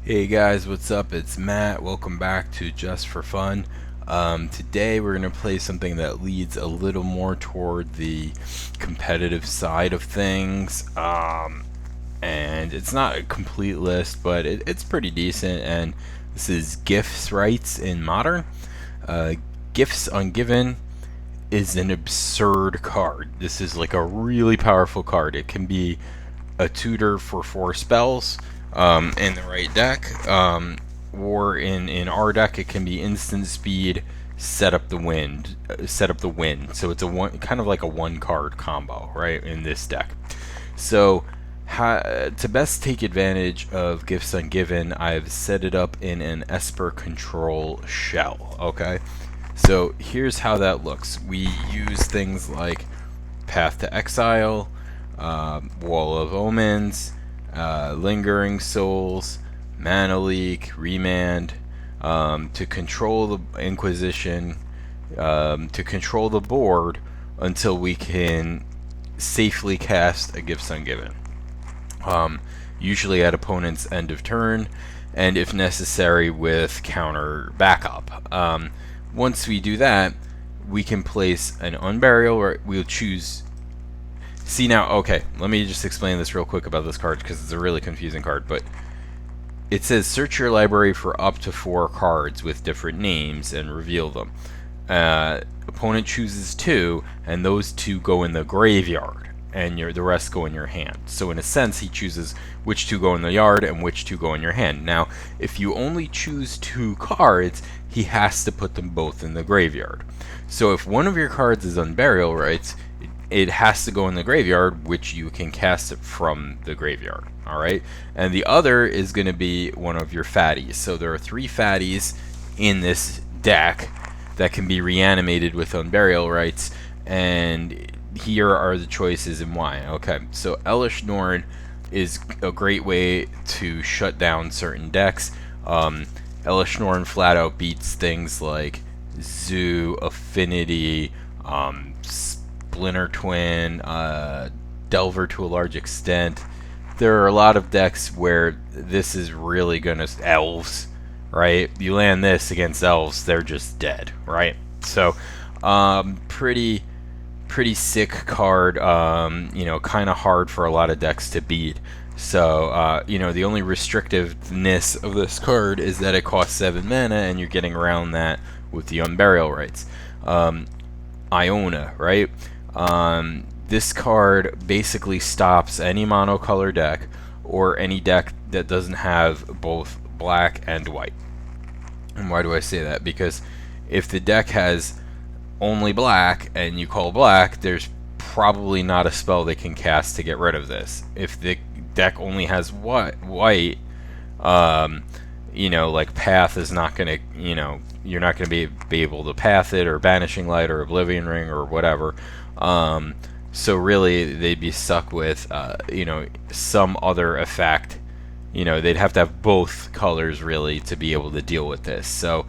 Hey guys, what's up? It's Matt. Welcome back to Just for Fun. Today we're going to play something that leads a little more toward the competitive side of things. And it's not a complete list, but it's pretty decent. And this is Gifts Rights in Modern. Uh, Gifts Ungiven is an absurd card. This is like a really powerful card. It can be a tutor for 4 spells in the right deck, or in our deck it can be instant speed, set up the wind. So it's a one, kind of like a 1 card combo, right, in this deck. So to best take advantage of Gifts Ungiven, I've set it up in an Esper control shell. Okay, so here's how that looks. We use things like Path to Exile, Wall of Omens, Lingering Souls, Mana Leak, Remand, to control the Inquisition, to control the board until we can safely cast a Gifts Ungiven. Usually at opponent's end of turn, and if necessary with counter backup. Once we do that, we can place an Unburial, or we'll choose. See now, okay, let me just explain this real quick about this card because it's a really confusing card, but it says search your library for up to 4 cards with different names and reveal them. Opponent chooses 2, and those 2 go in the graveyard, and the rest go in your hand. So in a sense, he chooses which 2 go in the yard and which 2 go in your hand. Now, if you only choose 2 cards, he has to put them both in the graveyard. So if one of your cards is Unburial Rights, it has to go in the graveyard, which you can cast it from the graveyard. Alright? And the other is going to be one of your fatties. So there are 3 fatties in this deck that can be reanimated with Unburial Rights, and here are the choices and why. Okay, so Elish Norn is a great way to shut down certain decks. Elish Norn flat out beats things like Zoo, Affinity, Splinter Twin, Delver to a large extent. There are a lot of decks where this is really gonna Elves, right? You land this against Elves, they're just dead, right? So, pretty sick card. Kind of hard for a lot of decks to beat. So, the only restrictiveness of this card is that it costs 7 mana, and you're getting around that with the Unburial Rights. Iona, right? This card basically stops any monocolor deck or any deck that doesn't have both black and white. And why do I say that? Because if the deck has only black and you call black, there's probably not a spell they can cast to get rid of this. If the deck only has white, like Path is not going to, you're not going to be able to path it, or Banishing Light, or Oblivion Ring, or whatever. So really, they'd be stuck with, some other effect. They'd have to have both colors, really, to be able to deal with this. So,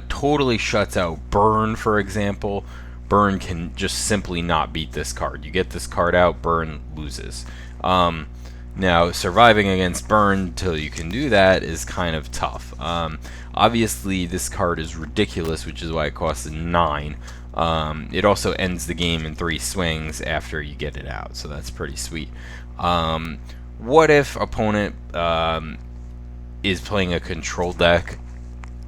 totally shuts out Burn, for example. Burn can just simply not beat this card. You get this card out, Burn loses. Now, surviving against Burn till you can do that is kind of tough. Obviously, this card is ridiculous, which is why it costs 9. It also ends the game in 3 swings after you get it out, so that's pretty sweet. What if opponent is playing a control deck,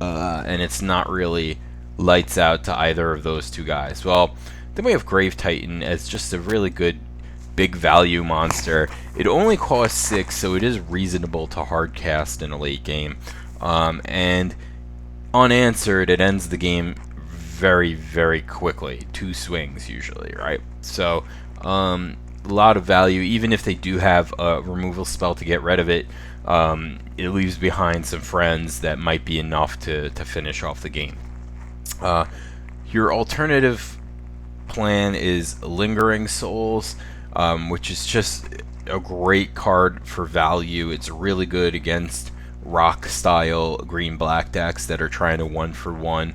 and it's not really lights out to either of those 2 guys? Well, then we have Grave Titan as just a really good big value monster. It only costs 6, so it is reasonable to hardcast in a late game. And unanswered, it ends the game very, very quickly. 2 swings usually, right? So, a lot of value. Even if they do have a removal spell to get rid of it, it leaves behind some friends that might be enough to finish off the game. Your alternative plan is Lingering Souls, which is just a great card for value. It's really good against rock style green-black decks that are trying to 1-for-1,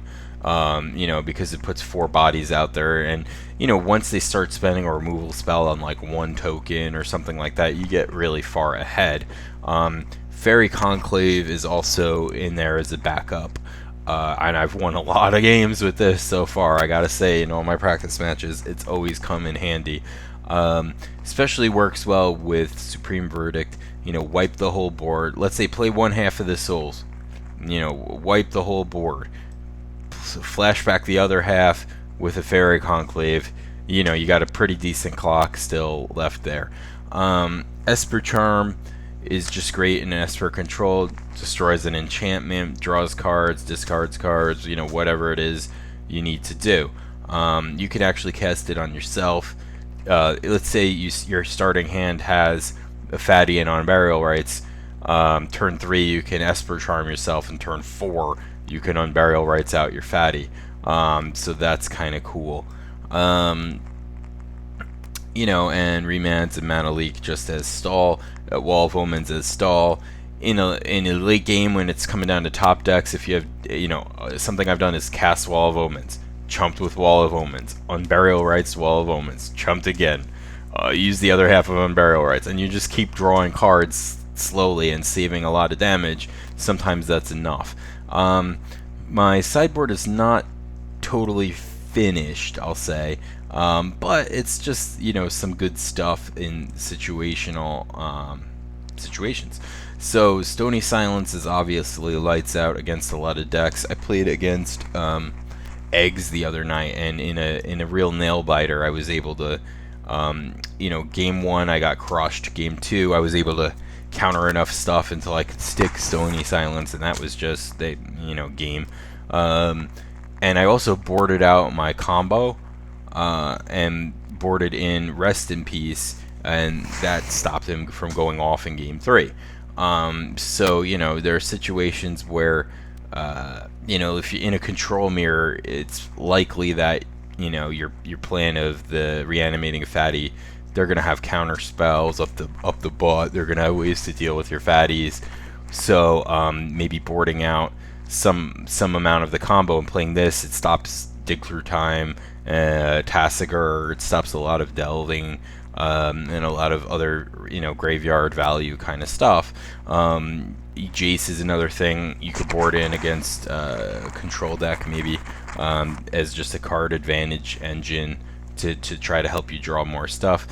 because it puts 4 bodies out there, and once they start spending a removal spell on like 1 token or something like that, you get really far ahead. Fairy Conclave is also in there as a backup. And I've won a lot of games with this so far. I gotta say, in all my practice matches, it's always come in handy. Especially works well with Supreme Verdict. You know, wipe the whole board. Let's say play one half of the souls. You know, wipe the whole board. Flashback the other half with a Fairy Conclave. You know, you got a pretty decent clock still left there. Esper Charm is just great in Esper Control. Destroys an enchantment, draws cards, discards cards, you know, whatever it is you need to do. You can actually cast it on yourself. Let's say your starting hand has a fatty and on burial rights. Turn 3 you can Esper Charm yourself, and turn 4 you can unburial rights out your fatty. So that's kind of cool. You know, and Remands and Mana Leak just as stall. Wall of Omens as stall. In a late game when it's coming down to top decks, if you have, you know, something I've done is cast Wall of Omens, chumped with Wall of Omens, unburial rights Wall of Omens, chumped again, use the other half of unburial rights, and you just keep drawing cards slowly and saving a lot of damage. Sometimes that's enough. My sideboard is not totally finished, I'll say, but it's just, you know, some good stuff in situational situations. So Stony Silence is obviously lights out against a lot of decks. I played against Eggs the other night, and in a real nail biter, I was able to, you know, game 1 I got crushed. Game 2 I was able to counter enough stuff until I could stick Stony Silence, and that was just the, you know, game. And I also boarded out my combo and boarded in Rest in Peace, and that stopped him from going off in game 3. So, you know, there are situations where, you know, if you're in a control mirror, it's likely that, you know, your plan of the reanimating a fatty, they're gonna have counter spells up the butt. They're gonna have ways to deal with your fatties. So maybe boarding out some amount of the combo and playing this, it stops Dig Through Time, Tassiger, it stops a lot of delving, and a lot of other, you know, graveyard value kind of stuff. Jace is another thing you could board in against control deck, maybe as just a card advantage engine to try to help you draw more stuff.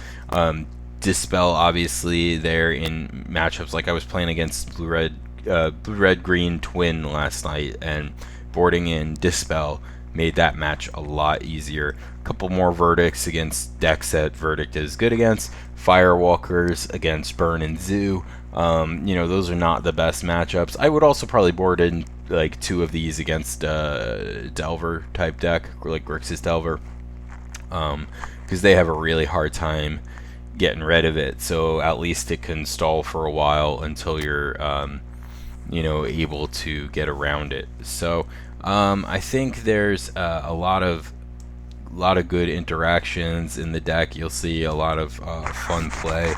Dispel, obviously, there in matchups like I was playing against blue-red green twin last night, and boarding in Dispel made that match a lot easier. A couple more verdicts against decks that Verdict is good against. Firewalkers against Burn and Zoo. You know, those are not the best matchups. I would also probably board in like 2 of these against Delver type deck, like Grixis Delver, because they have a really hard time getting rid of it. So at least it can stall for a while until you're you know, able to get around it. So I think there's a lot of good interactions in the deck. You'll see a lot of fun play,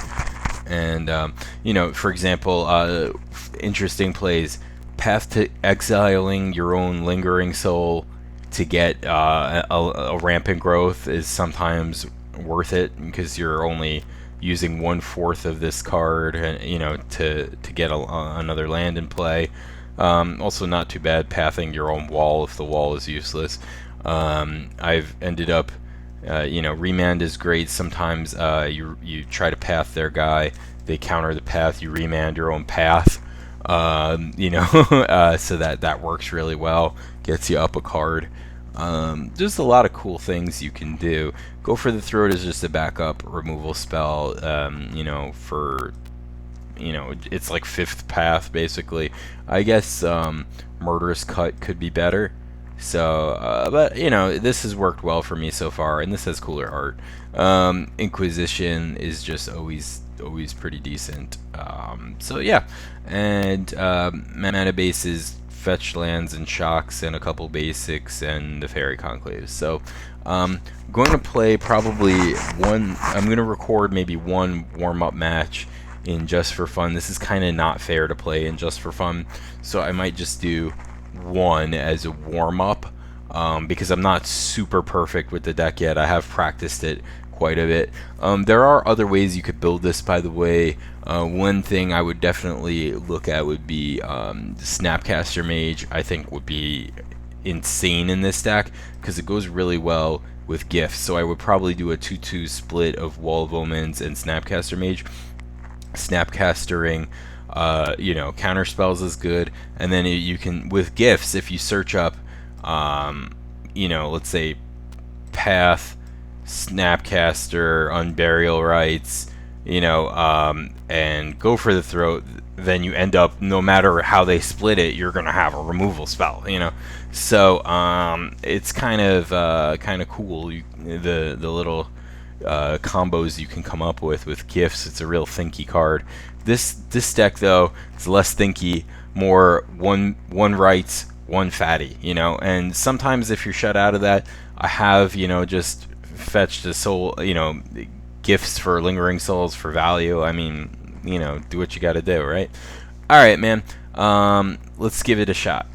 and you know, for example, interesting plays. Path to exiling your own Lingering Soul to get a rampant growth is sometimes worth it, because you're only using 1/4 of this card, you know, to get another land in play. Also not too bad pathing your own wall if the wall is useless. I've ended up, you know, Remand is great. Sometimes you try to path their guy, they counter the path, you remand your own path, you know, so that works really well, gets you up a card. There's a lot of cool things you can do. Go for the Throat is just a backup removal spell, you know, for, you know, it's like 5th path basically. I guess Murderous Cut could be better. So, but you know, this has worked well for me so far, and this has cooler art. Inquisition is just always pretty decent. So yeah, and mana bases, fetch lands and shocks, and a couple basics, and the Fairy Conclaves. So I'm going to play probably one. I'm going to record maybe one warm-up match in Just for Fun. This is kind of not fair to play in Just for Fun, so I might just do one as a warm-up, because I'm not super perfect with the deck yet. I have practiced it quite a bit. There are other ways you could build this, by the way. One thing I would definitely look at would be Snapcaster Mage. I think would be insane in this deck because it goes really well with gifts. So I would probably do a 2-2 split of Wall of Omens and Snapcaster Mage. Snapcastering, you know, counter spells is good, and then you can, with gifts, if you search up, you know, let's say Path, Snapcaster, Unburial Rites, you know, and go for the throat, then you end up, no matter how they split it, you're gonna have a removal spell, you know. So it's kind of cool. The little combos you can come up with gifts. It's a real thinky card. This deck though is less thinky, more one rights, one fatty, you know. And sometimes if you're shut out of that, I have, you know, just fetched a soul, you know, gifts for lingering souls for value. I mean, you know, do what you got to do, right? All right, man. Let's give it a shot.